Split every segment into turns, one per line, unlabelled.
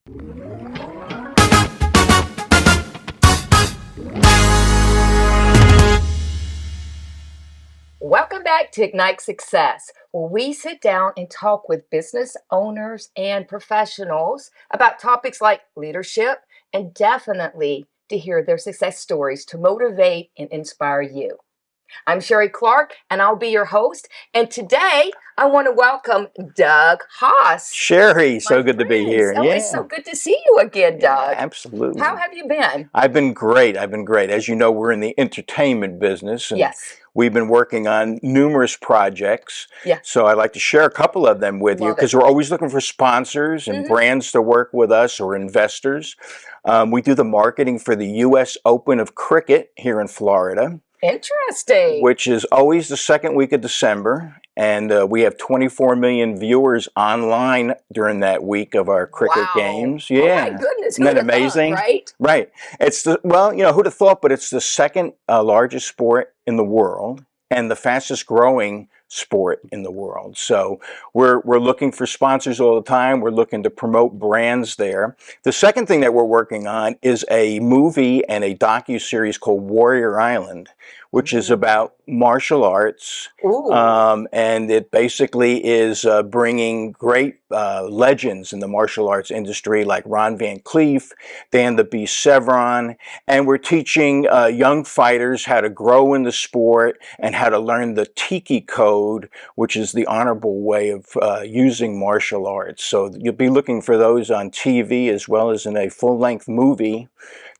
Welcome back to Ignite Success, where we sit down and talk with business owners and professionals about topics like leadership and definitely to hear their success stories to motivate and inspire you. I'm Sherrie Clark, and I'll be your host. And today, I want to welcome Doug Haase.
Sherrie, so good to be here.
Oh, it's so good to see you again, Doug.
Absolutely.
How have you been?
I've been great. As you know, we're in the entertainment business. And
yes.
We've been working on numerous projects.
Yeah.
So I'd like to share a couple of them with you because we're always looking for sponsors and brands to work with us or investors. We do the marketing for the U.S. Open of Cricket here in Florida.
Interesting.
Which is always the second week of December. And we have 24 million viewers online during that week of our cricket games. Yeah.
Oh my goodness.
Isn't that amazing?
Thought, right?
Right. It's who'd have thought, but it's the second largest sport in the world and the fastest growing sport in the world. So we're looking for sponsors all the time. We're looking to promote brands there. The second thing that we're working on is a movie and a docu-series called Warrior Island, which is about martial arts. And it basically is bringing great legends in the martial arts industry like Ron Van Cleef, Dan the Beast Severn, and we're teaching young fighters how to grow in the sport and how to learn the Tiki code, which is the honorable way of using martial arts. So you'll be looking for those on TV as well as in a full-length movie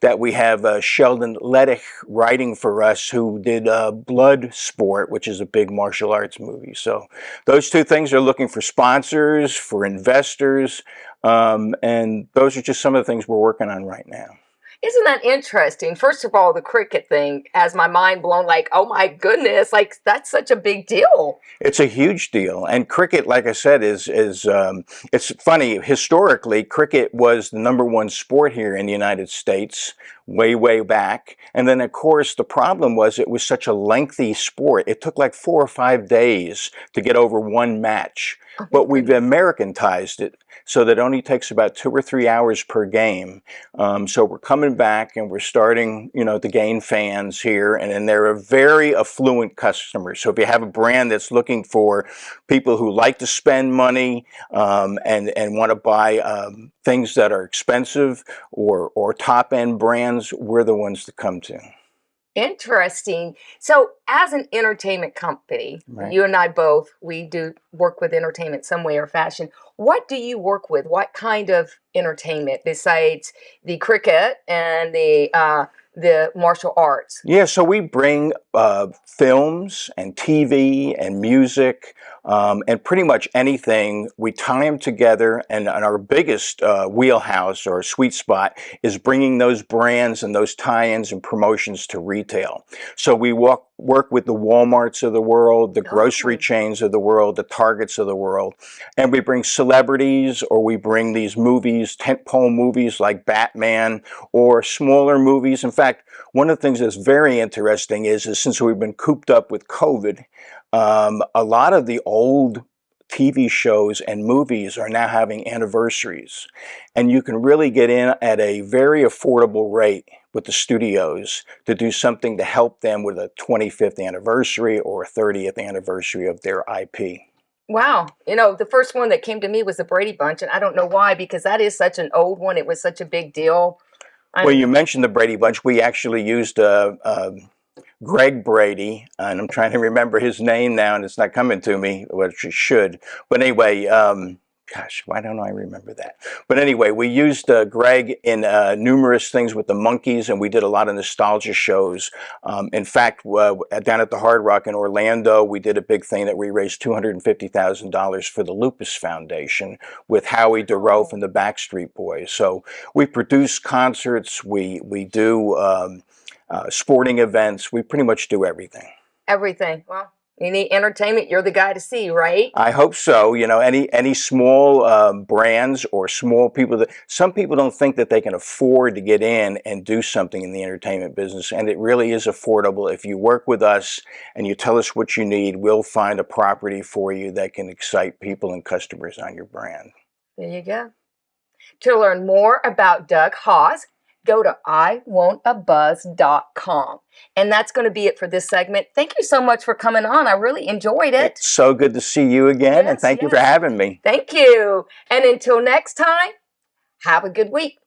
that we have Sheldon Lettich writing for us, who did Bloodsport, which is a big martial arts movie. So those two things are looking for sponsors, for investors, and those are just some of the things we're working on right now.
Isn't that interesting? First of all, the cricket thing has my mind blown, like, oh my goodness, like that's such a big deal.
It's a huge deal. And cricket, like I said, it's funny. Historically, cricket was the #1 sport here in the United States way back. And then, of course, the problem was it was such a lengthy sport. It took like 4 or 5 days to get over one match. But we've Americanized it so that it only takes about 2 or 3 hours per game. So we're coming back and we're starting, to gain fans here. And then they're a very affluent customer. So if you have a brand that's looking for people who like to spend money and want to buy things that are expensive or top-end brands, we're the ones to come to.
Interesting. So as an entertainment company, you and I both, we do work with entertainment some way or fashion. What do you work with? What kind of entertainment besides the cricket and the martial arts?
Yeah, so we bring films and TV and music and pretty much anything. We tie them together, and our biggest wheelhouse or sweet spot is bringing those brands and those tie-ins and promotions to retail. So we work with the Walmarts of the world, the grocery chains of the world, the Targets of the world, and we bring celebrities, or we bring these movies, tentpole movies like Batman, or smaller movies. In fact, one of the things that's very interesting is since we've been cooped up with COVID, a lot of the old TV shows and movies are now having anniversaries. And you can really get in at a very affordable rate with the studios to do something to help them with a 25th anniversary or a 30th anniversary of their IP.
Wow. The first one that came to me was the Brady Bunch, and I don't know why, because that is such an old one. It was such a big deal.
Well, you mentioned the Brady Bunch. We actually used Greg Brady, and I'm trying to remember his name now, and it's not coming to me, which it should. But anyway, gosh, why don't I remember that? But anyway, we used Greg in numerous things with the Monkees, and we did a lot of nostalgia shows. In fact, down at the Hard Rock in Orlando, we did a big thing that we raised $250,000 for the Lupus Foundation with Howie DeRoe from the Backstreet Boys. So we produce concerts, we do sporting events, we pretty much do everything.
Everything. Well, you need entertainment, you're the guy to see, right?
I hope so. Any small brands or small people that some people don't think that they can afford to get in and do something in the entertainment business, and it really is affordable. If you work with us and you tell us what you need, we'll find a property for you that can excite people and customers on your brand.
There you go. To learn more about Doug Haase, go to iwantabuzz.com. And that's going to be it for this segment. Thank you so much for coming on. I really enjoyed it.
It's so good to see you again, and thank you for having me.
Thank you. And until next time, have a good week.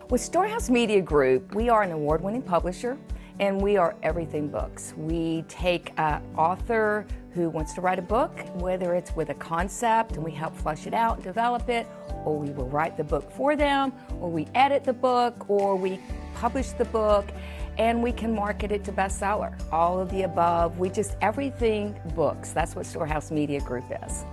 With Storehouse Media Group, we are an award-winning publisher, and we are everything books. We take an author who wants to write a book, whether it's with a concept and we help flesh it out and develop it, or we will write the book for them, or we edit the book, or we publish the book, and we can market it to bestseller. All of the above. We just everything books. That's what Storehouse Media Group is.